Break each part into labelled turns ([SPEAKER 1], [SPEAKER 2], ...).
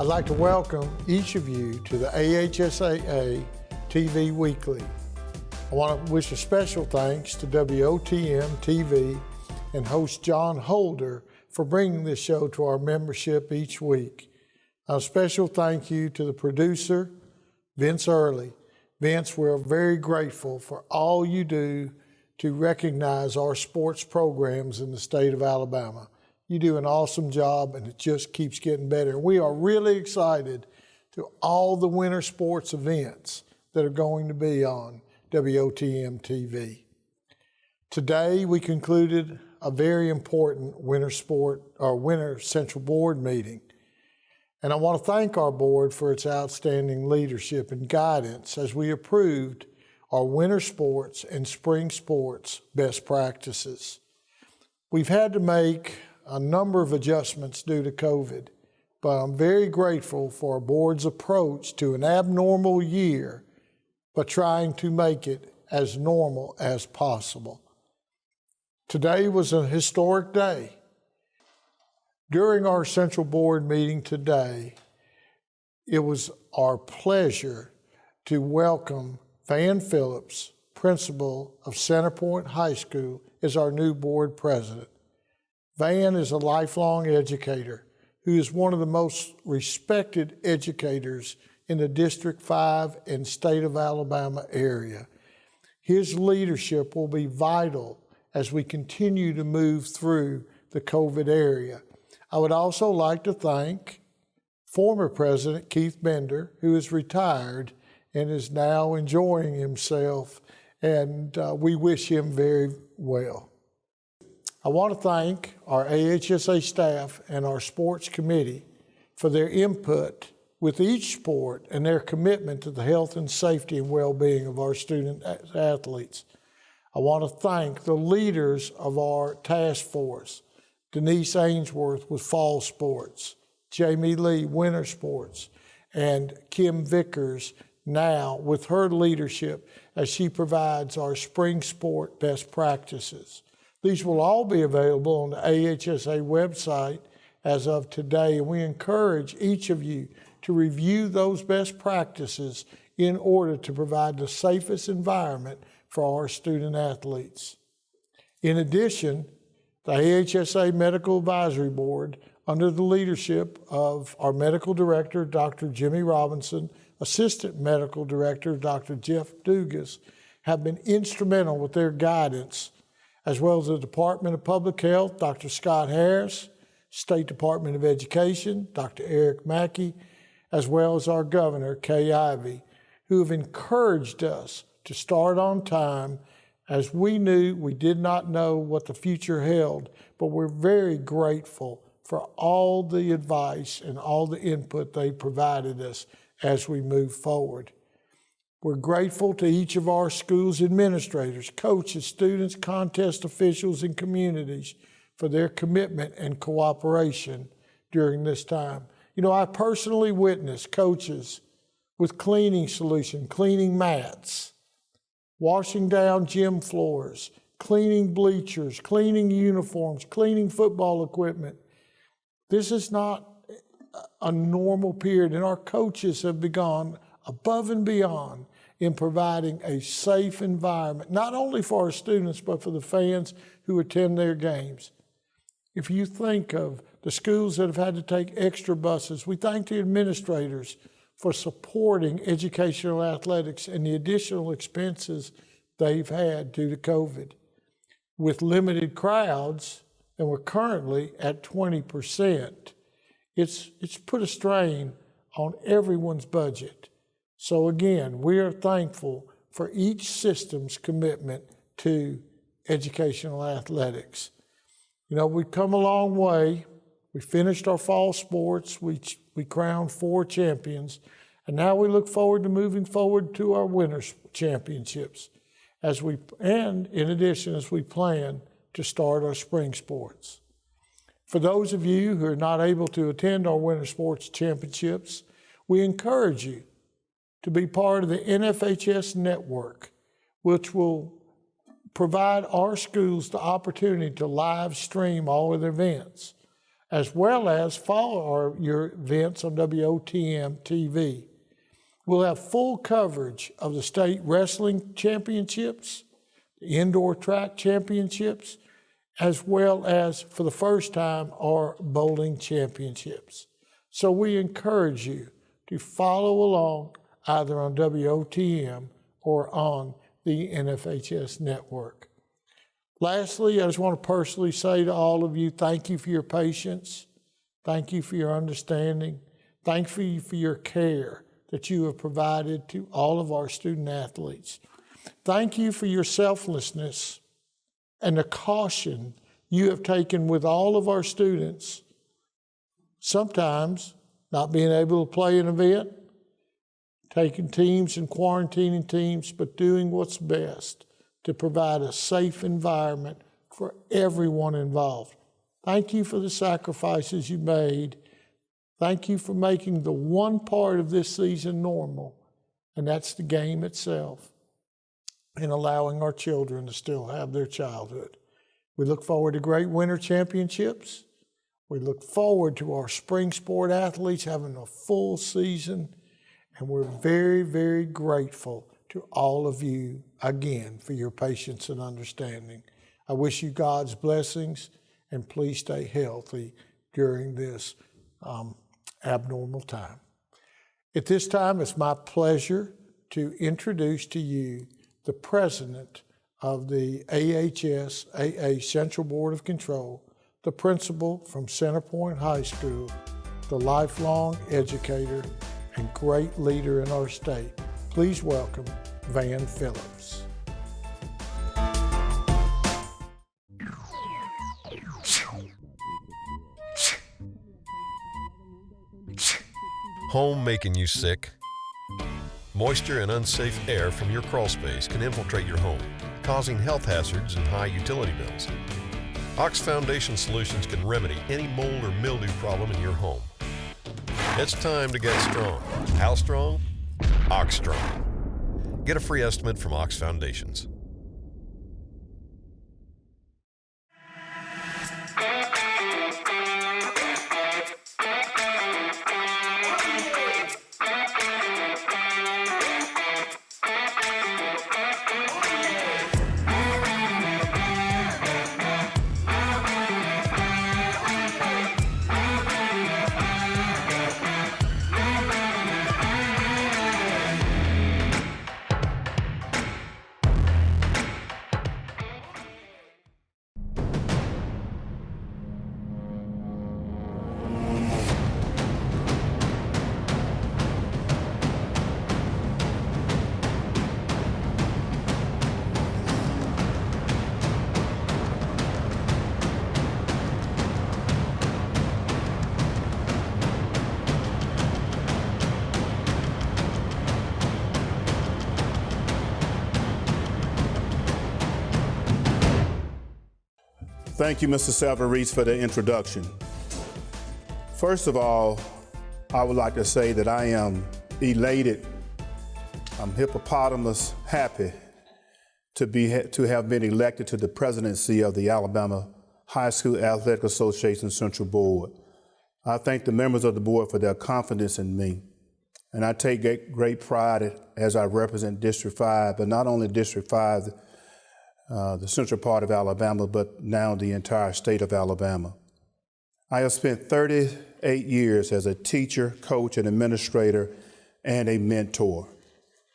[SPEAKER 1] like to welcome each of you to the AHSAA TV Weekly. I want to wish a special thanks to WOTM TV and host John Holder for bringing this show to our membership each week. A special thank you to the producer, Vince Early. Vince, we're very grateful for all you do to recognize our sports programs in the state of Alabama. You do an awesome job, and it just keeps getting better. We are really excited to all the winter sports events that are going to be on WOTM TV. Today, we concluded a very important winter Central Board meeting. And I want to thank our board for its outstanding leadership and guidance as we approved our winter sports and spring sports best practices. We've had to make a number of adjustments due to COVID, but I'm very grateful for our board's approach to an abnormal year, but trying to make it as normal as possible. Today was a historic day. During our Central Board meeting today, it was our pleasure to welcome Van Phillips, principal of Centerpoint High School, as our new board president. Van is a lifelong educator who is one of the most respected educators in the District 5 and state of Alabama area. His leadership will be vital as we continue to move through the COVID area. I would also like to thank former President Keith Bender, who is retired and is now enjoying himself, and we wish him very well. I want to thank our AHSA staff and our sports committee for their input with each sport and their commitment to the health and safety and well-being of our student athletes. I want to thank the leaders of our task force, Denise Ainsworth with fall sports, Jamie Lee winter sports, and Kim Vickers now with her leadership as she provides our spring sport best practices. These will all be available on the AHSA website as of today, and we encourage each of you to review those best practices in order to provide the safest environment for our student athletes. In addition, the AHSA Medical Advisory Board, under the leadership of our Medical Director, Dr. Jimmy Robinson, Assistant Medical Director, Dr. Jeff Dugas, have been instrumental with their guidance, as well as the Department of Public Health, Dr. Scott Harris, State Department of Education, Dr. Eric Mackey, as well as our Governor, Kay Ivey, who have encouraged us to start on time, as we did not know what the future held, but we're very grateful for all the advice and all the input they provided us as we move forward. We're grateful to each of our schools' administrators, coaches, students, contest officials, and communities for their commitment and cooperation during this time. You know, I personally witnessed coaches with cleaning solution, cleaning mats, washing down gym floors, cleaning bleachers, cleaning uniforms, cleaning football equipment. This is not a normal period, and our coaches have gone above and beyond in providing a safe environment, not only for our students, but for the fans who attend their games. If you think of the schools that have had to take extra buses, we thank the administrators for supporting educational athletics and the additional expenses they've had due to COVID. With limited crowds, and we're currently at 20%, it's put a strain on everyone's budget. So again, we are thankful for each system's commitment to educational athletics. You know, we've come a long way. We finished our fall sports. We crowned 4 champions. And now we look forward to moving forward to our winter championships in addition, as we plan to start our spring sports. For those of you who are not able to attend our winter sports championships, we encourage you to be part of the NFHS network, which will provide our schools the opportunity to live stream all of their events. as well as follow your events on WOTM TV. We'll have full coverage of the state wrestling championships, the indoor track championships, as well as, for the first time, our bowling championships. So we encourage you to follow along either on WOTM or on the NFHS network. Lastly, I just want to personally say to all of you, thank you for your patience. Thank you for your understanding. Thank you for your care that you have provided to all of our student athletes. Thank you for your selflessness and the caution you have taken with all of our students, sometimes not being able to play an event, taking teams and quarantining teams, but doing what's best to provide a safe environment for everyone involved. Thank you for the sacrifices you made. Thank you for making the one part of this season normal, and that's the game itself, and allowing our children to still have their childhood. We look forward to great winter championships. We look forward to our spring sport athletes having a full season, and we're very, very grateful to all of you again for your patience and understanding. I wish you God's blessings, and please stay healthy during this abnormal time. At this time, it's my pleasure to introduce to you the president of the AHSAA Central Board of Control, the principal from Centerpoint High School, the lifelong educator and great leader in our state. Please welcome Van Phillips.
[SPEAKER 2] Home making you sick? Moisture and unsafe air from your crawl space can infiltrate your home, causing health hazards and high utility bills. Ox Foundation Solutions can remedy any mold or mildew problem in your home. It's time to get strong. How strong? Ox Strong. Get a free estimate from Ox Foundations.
[SPEAKER 3] Thank you, Mr. Savarese, for the introduction. First of all, I would like to say that I am elated, I'm hippopotamus happy to have been elected to the presidency of the Alabama High School Athletic Association Central Board. I thank the members of the board for their confidence in me, and I take great pride as I represent District 5, but not only District 5, the central part of Alabama, but now the entire state of Alabama. I have spent 38 years as a teacher, coach, and administrator, and a mentor.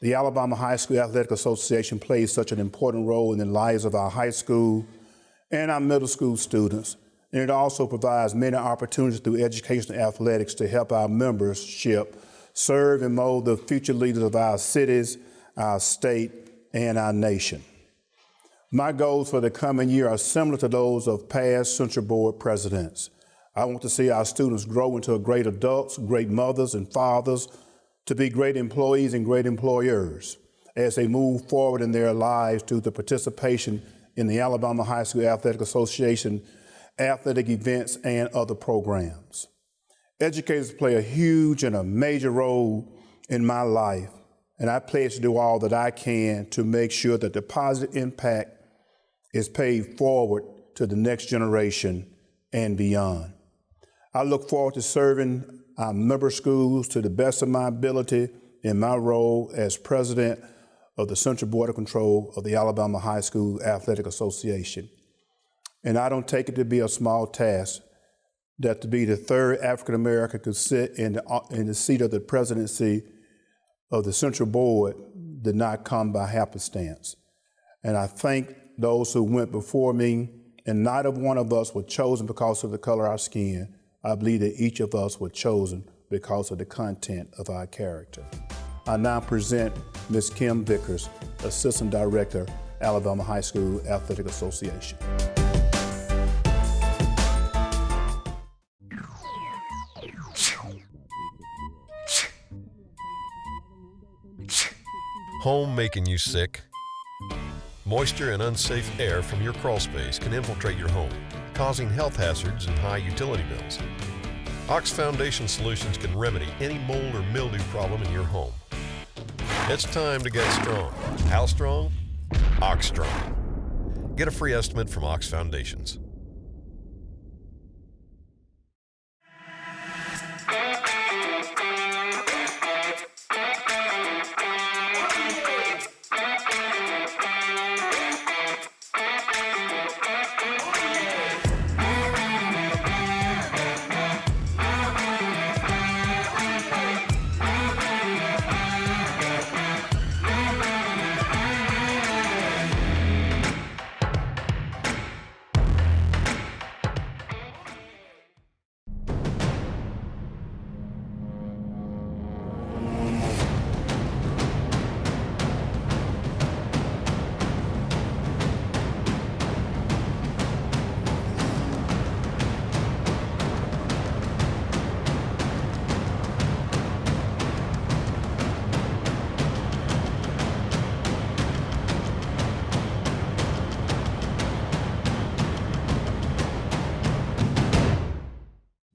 [SPEAKER 3] The Alabama High School Athletic Association plays such an important role in the lives of our high school and our middle school students, and it also provides many opportunities through education and athletics to help our membership serve and mold the future leaders of our cities, our state, and our nation. My goals for the coming year are similar to those of past Central Board presidents. I want to see our students grow into great adults, great mothers and fathers, to be great employees and great employers as they move forward in their lives through the participation in the Alabama High School Athletic Association athletic events and other programs. Educators play a huge and a major role in my life, and I pledge to do all that I can to make sure that the positive impact is paid forward to the next generation and beyond. I look forward to serving our member schools to the best of my ability in my role as president of the Central Board of Control of the Alabama High School Athletic Association. And I don't take it to be a small task that to be the third African American to sit in the seat of the presidency of the Central Board did not come by happenstance. And I thank those who went before me, and neither one of us were chosen because of the color of our skin. I believe that each of us were chosen because of the content of our character. I now present Ms. Kim Vickers, Assistant Director, Alabama High School Athletic Association.
[SPEAKER 2] Home making you sick? Moisture and unsafe air from your crawl space can infiltrate your home, causing health hazards and high utility bills. Ox Foundation Solutions can remedy any mold or mildew problem in your home. It's time to get strong. How strong? Ox Strong. Get a free estimate from Ox Foundations.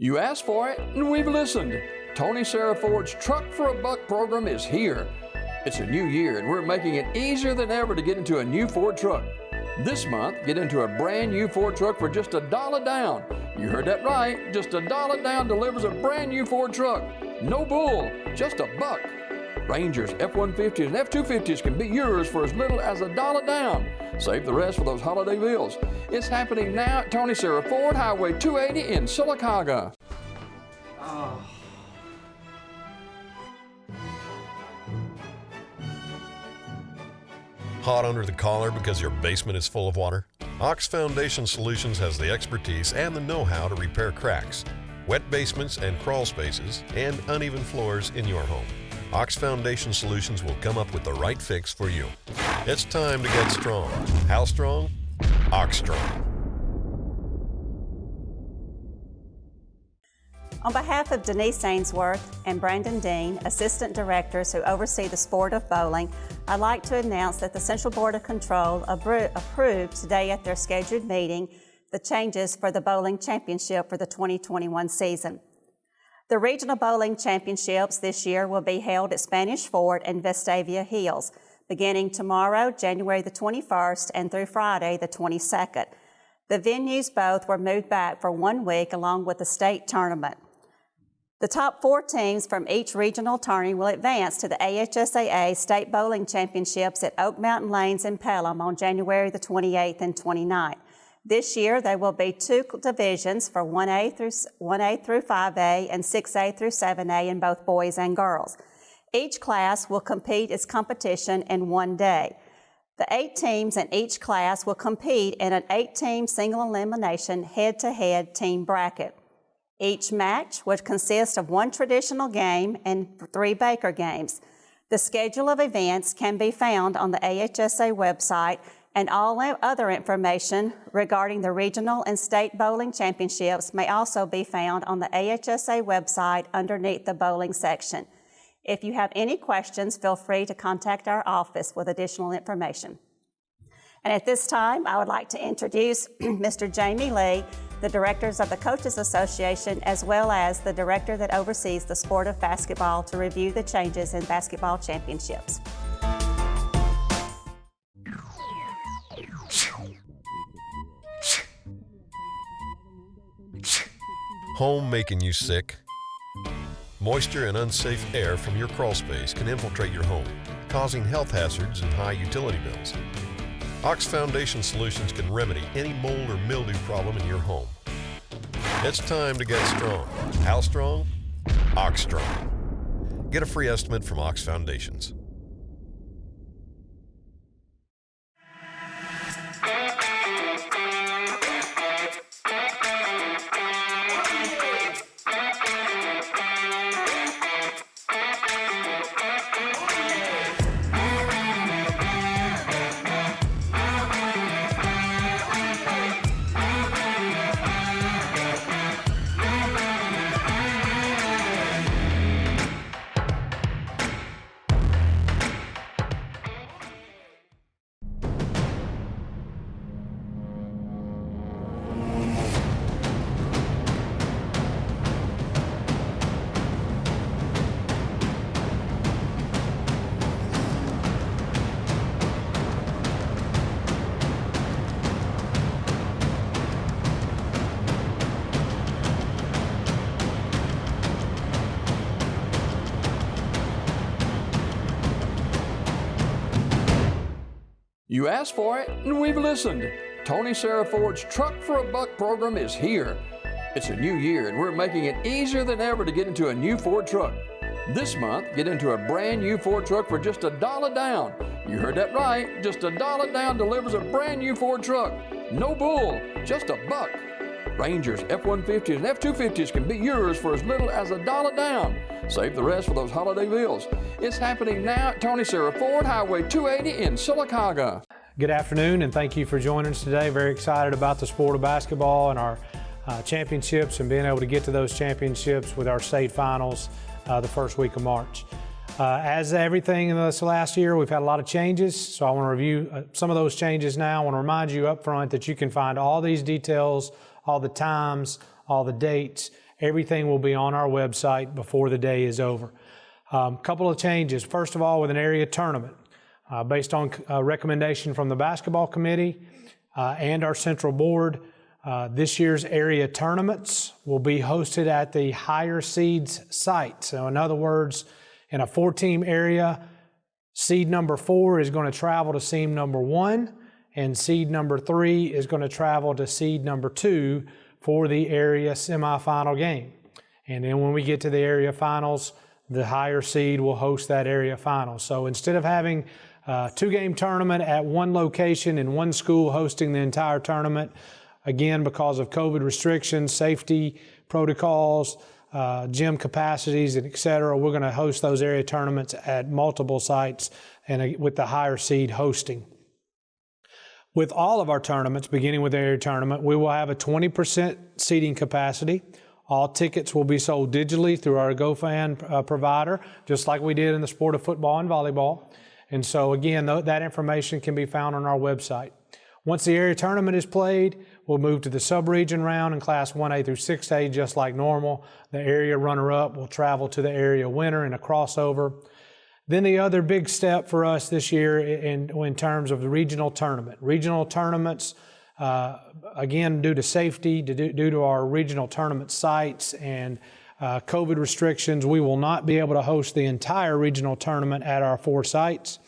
[SPEAKER 4] You asked for it, and we've listened. Tony Sarah Ford's Truck for a Buck program is here. It's a new year, and we're making it easier than ever to get into a new Ford truck. This month, get into a brand new Ford truck for just $1 down. You heard that right. Just $1 down delivers a brand new Ford truck. No bull, just $1. Rangers, F-150s, and F-250s can be yours for as little as $1 down. Save the rest for those holiday bills. It's happening now at Tony Sarah Ford, Highway 280 in Sylacauga.
[SPEAKER 2] Hot under the collar because your basement is full of water? Ox Foundation Solutions has the expertise and the know-how to repair cracks, wet basements and crawl spaces, and uneven floors in your home. Ox Foundation Solutions will come up with the right fix for you. It's time to get strong. How strong? Ox Strong.
[SPEAKER 5] On behalf of Denise Ainsworth and Brandon Dean, Assistant Directors who oversee the sport of bowling, I'd like to announce that the Central Board of Control approved today at their scheduled meeting the changes for the bowling championship for the 2021 season. The Regional Bowling Championships this year will be held at Spanish Fort and Vestavia Hills, beginning tomorrow, January the 21st, and through Friday the 22nd. The venues both were moved back for 1 week along with the state tournament. The top 4 teams from each regional tourney will advance to the AHSAA State Bowling Championships at Oak Mountain Lanes in Pelham on January the 28th and 29th. This year, there will be 2 divisions for 1A through 5A and 6A through 7A in both boys and girls. Each class will compete its competition in 1 day. The 8 teams in each class will compete in an 8-team single elimination head-to-head team bracket. Each match would consist of 1 traditional game and 3 Baker games. The schedule of events can be found on the AHSA website, and all other information regarding the regional and state bowling championships may also be found on the AHSA website underneath the bowling section. If you have any questions, feel free to contact our office with additional information. And at this time, I would like to introduce Mr. Jamie Lee, the directors of the Coaches Association, as well as the director that oversees the sport of basketball, to review the changes in basketball championships.
[SPEAKER 2] Home making you sick? Moisture and unsafe air from your crawl space can infiltrate your home, causing health hazards and high utility bills. Ox Foundation Solutions can remedy any mold or mildew problem in your home. It's time to get strong. How strong? Ox Strong. Get a free estimate from Ox Foundations.
[SPEAKER 4] You asked for it, and we've listened. Tony Ford's Truck for a Buck program is here. It's a new year, and we're making it easier than ever to get into a new Ford truck. This month, get into a brand new Ford truck for just $1 down. You heard that right. Just $1 down delivers a brand new Ford truck. No bull, just $1. Rangers, F-150s, and F-250s can be yours for as little as $1 down. Save the rest for those holiday bills. It's happening now at Tony Ford, Highway 280 in Sylacauga.
[SPEAKER 6] Good afternoon, and thank you for joining us today. Very excited about the sport of basketball and our championships and being able to get to those championships with our state finals the first week of March. As everything in this last year, we've had a lot of changes, so I want to review some of those changes now. I want to remind you up front that you can find all these details, all the times, all the dates, everything will be on our website before the day is over. Couple of changes. First of all, with an area tournament. Based on a recommendation from the basketball committee and our central board, this year's area tournaments will be hosted at the higher seeds site. So in other words, in a 4-team area, seed number 4 is going to travel to seed number 1, and seed number 3 is going to travel to seed number 2 for the area semifinal game. And then when we get to the area finals, the higher seed will host that area final. So instead of having a 2-game tournament at one location and one school hosting the entire tournament, again, because of COVID restrictions, safety protocols, gym capacities, and et cetera, we're going to host those area tournaments at multiple sites and with the higher seed hosting. With all of our tournaments, beginning with the area tournament, we will have a 20% seating capacity. All tickets will be sold digitally through our GoFan provider, just like we did in the sport of football and volleyball. And so again, that information can be found on our website. Once the area tournament is played, we'll move to the sub-region round in Class 1A through 6A just like normal. The area runner-up will travel to the area winner in a crossover. Then the other big step for us this year in terms of the regional tournament. Regional tournaments, again, due to safety, due to our regional tournament sites and COVID restrictions, we will not be able to host the entire regional tournament at our 4 sites.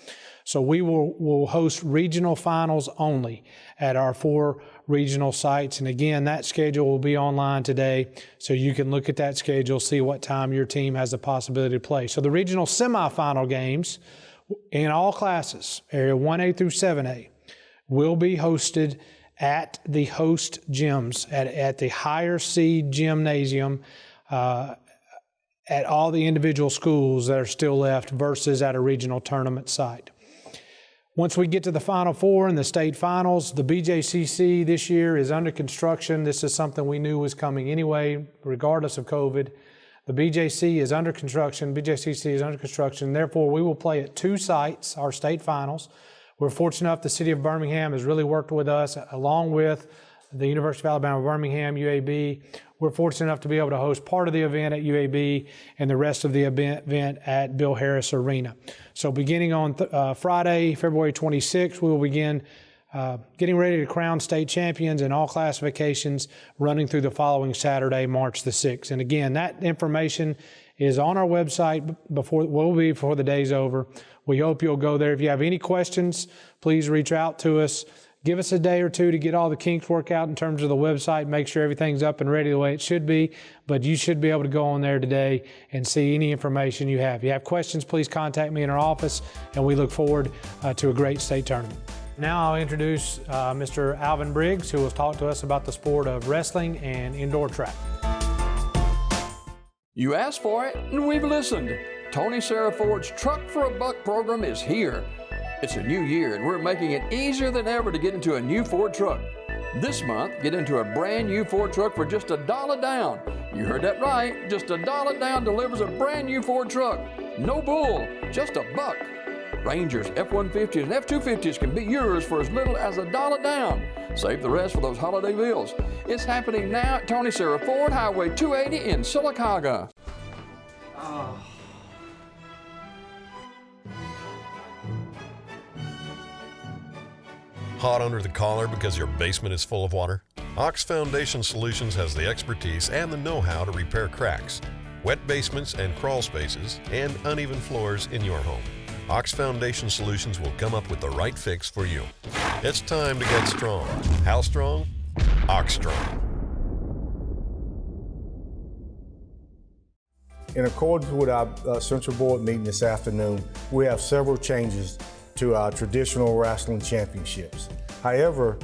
[SPEAKER 6] So we will host regional finals only at our 4 regional sites. And again, that schedule will be online today, so you can look at that schedule, see what time your team has the possibility to play. So the regional semifinal games in all classes, area 1A through 7A, will be hosted at the host gyms, at the higher seed gymnasium, at all the individual schools that are still left versus at a regional tournament site. Once we get to the Final Four and the state finals, the BJCC this year is under construction. This is something we knew was coming anyway, regardless of COVID. The BJCC is under construction. Therefore, we will play at 2 sites, our state finals. We're fortunate enough the city of Birmingham has really worked with us, along with the University of Alabama, Birmingham, UAB. We're fortunate enough to be able to host part of the event at UAB and the rest of the event at Bill Harris Arena. So beginning on Friday, February 26th, we will begin getting ready to crown state champions in all classifications running through the following Saturday, March the 6th. And again, that information is on our website before the day's over. We hope you'll go there. If you have any questions, please reach out to us. Give us a day or two to get all the kinks worked out in terms of the website, make sure everything's up and ready the way it should be. But you should be able to go on there today and see any information you have. If you have questions, please contact me in our office, and we look forward to a great state tournament. Now I'll introduce Mr. Alvin Briggs, who will talk to us about the sport of wrestling and indoor track.
[SPEAKER 4] You asked for it, and we've listened. Tony Sarah Ford's Truck for a Buck program is here. It's a new year, and we're making it easier than ever to get into a new Ford truck. This month, get into a brand new Ford truck for just $1 down. You heard that right, just $1 down delivers a brand new Ford truck. No bull, just $1. Rangers, F-150s, and F-250s can be yours for as little as $1 down. Save the rest for those holiday bills. It's happening now at Tony Sarah Ford, Highway 280 in Sylacauga.
[SPEAKER 2] Hot under the collar because your basement is full of water? Ox Foundation Solutions has the expertise and the know-how to repair cracks, wet basements and crawl spaces, and uneven floors in your home. Ox Foundation Solutions will come up with the right fix for you. It's time to get strong. How strong? Ox Strong.
[SPEAKER 7] In accordance with our Central Board meeting this afternoon, we have several changes to our traditional wrestling championships. However,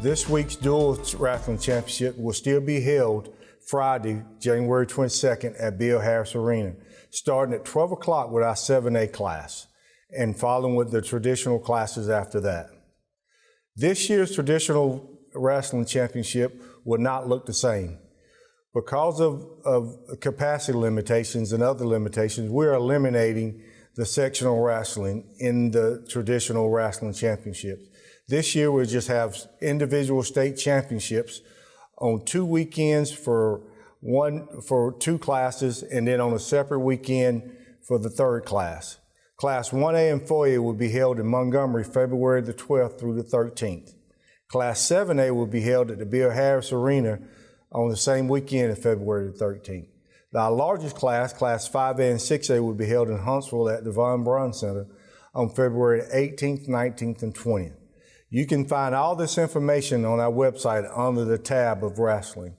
[SPEAKER 7] this week's dual wrestling championship will still be held Friday, January 22nd at Bill Harris Arena, starting at 12 o'clock with our 7A class and following with the traditional classes after that. This year's traditional wrestling championship will not look the same. Because of capacity limitations and other limitations, we're eliminating the sectional wrestling in the traditional wrestling championships. This year we'll just have individual state championships on 2 weekends for 2 classes, and then on a separate weekend for the 3rd class. Class 1A and 4A will be held in Montgomery February the 12th through the 13th. Class 7A will be held at the Bill Harris Arena on the same weekend of February the 13th. Our largest class, Class 5A and 6A, will be held in Huntsville at the Von Braun Center on February 18th, 19th, and 20th. You can find all this information on our website under the tab of wrestling.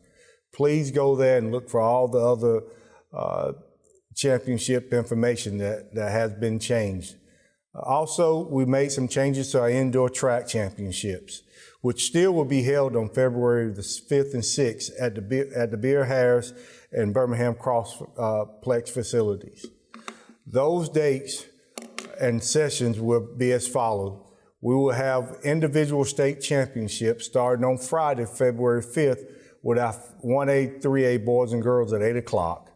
[SPEAKER 7] Please go there and look for all the other championship information that has been changed. Also, we made some changes to our indoor track championships, which still will be held on February the 5th and 6th at the Bill Harris and Birmingham Crossplex facilities. Those dates and sessions will be as follows. We will have individual state championships starting on Friday, February 5th, with our 1A, 3A boys and girls at 8 o'clock.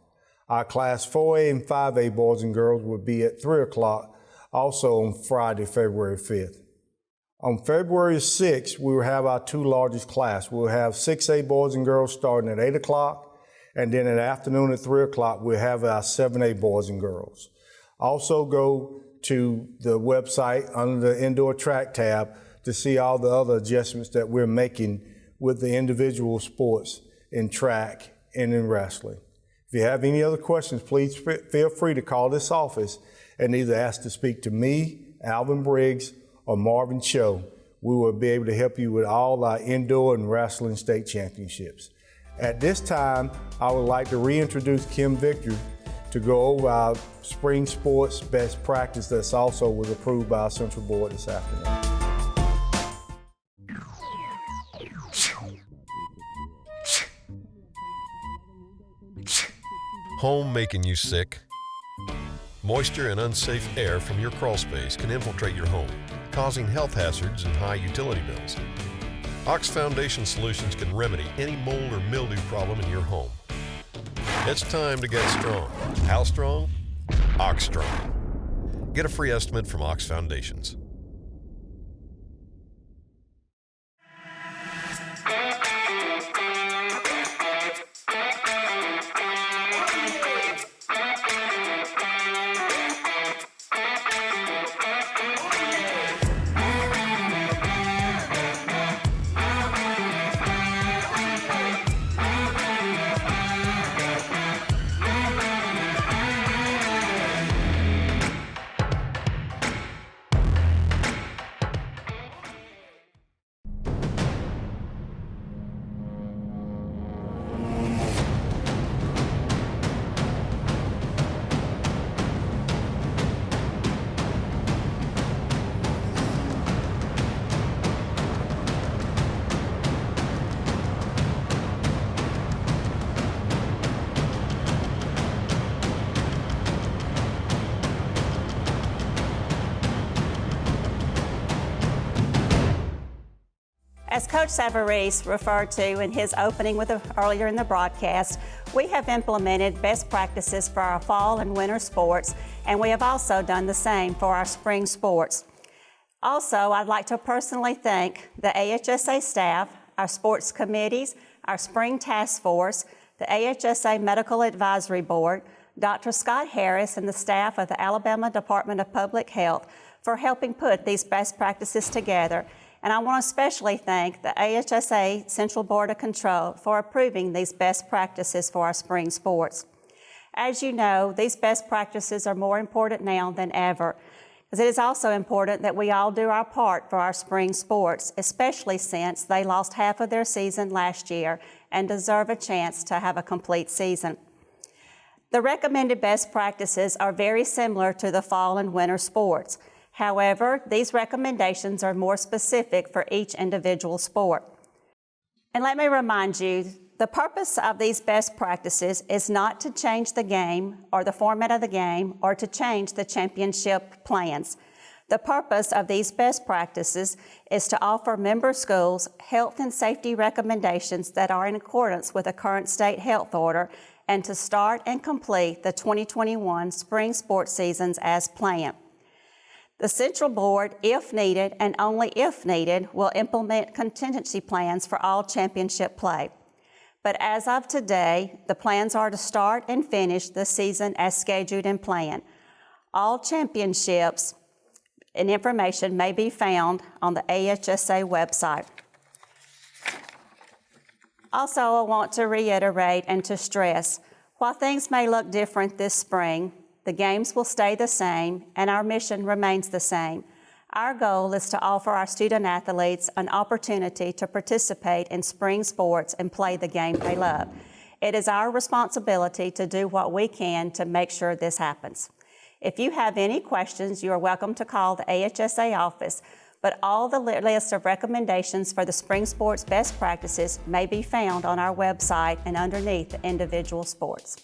[SPEAKER 7] Our Class 4A and 5A boys and girls will be at 3 o'clock, also on Friday, February 5th. On February 6th, we will have our 2 largest classes. We'll have 6A boys and girls starting at 8 o'clock, and then in the afternoon at 3 o'clock, we'll have our 7A boys and girls. Also go to the website under the indoor track tab to see all the other adjustments that we're making with the individual sports in track and in wrestling. If you have any other questions, please feel free to call this office and either ask to speak to me, Alvin Briggs, or Marvin Cho. We will be able to help you with all our indoor and wrestling state championships. At this time, I would like to reintroduce Kim Victor to go over our spring sports best practice that's also was approved by our Central Board this afternoon.
[SPEAKER 2] Home making you sick? Moisture and unsafe air from your crawl space can infiltrate your home, causing health hazards and high utility bills. Ox Foundation Solutions can remedy any mold or mildew problem in your home. It's time to get strong. How strong? Ox Strong. Get a free estimate from Ox Foundations.
[SPEAKER 5] As Coach Savarese referred to in his opening earlier in the broadcast, we have implemented best practices for our fall and winter sports, and we have also done the same for our spring sports. Also, I'd like to personally thank the AHSA staff, our sports committees, our spring task force, the AHSA Medical Advisory Board, Dr. Scott Harris, and the staff of the Alabama Department of Public Health for helping put these best practices together. And I want to especially thank the AHSA Central Board of Control for approving these best practices for our spring sports. As you know, these best practices are more important now than ever, because it is also important that we all do our part for our spring sports, especially since they lost half of their season last year and deserve a chance to have a complete season. The recommended best practices are very similar to the fall and winter sports. However, these recommendations are more specific for each individual sport. And let me remind you, the purpose of these best practices is not to change the game or the format of the game or to change the championship plans. The purpose of these best practices is to offer member schools health and safety recommendations that are in accordance with the current state health order and to start and complete the 2021 spring sports seasons as planned. The Central Board, if needed and only if needed, will implement contingency plans for all championship play. But as of today, the plans are to start and finish the season as scheduled and planned. All championships and information may be found on the AHSA website. Also, I want to reiterate and to stress, while things may look different this spring, the games will stay the same and our mission remains the same. Our goal is to offer our student athletes an opportunity to participate in spring sports and play the game they love. It is our responsibility to do what we can to make sure this happens. If you have any questions, you are welcome to call the AHSA office, but all the list of recommendations for the spring sports best practices may be found on our website and underneath the individual sports.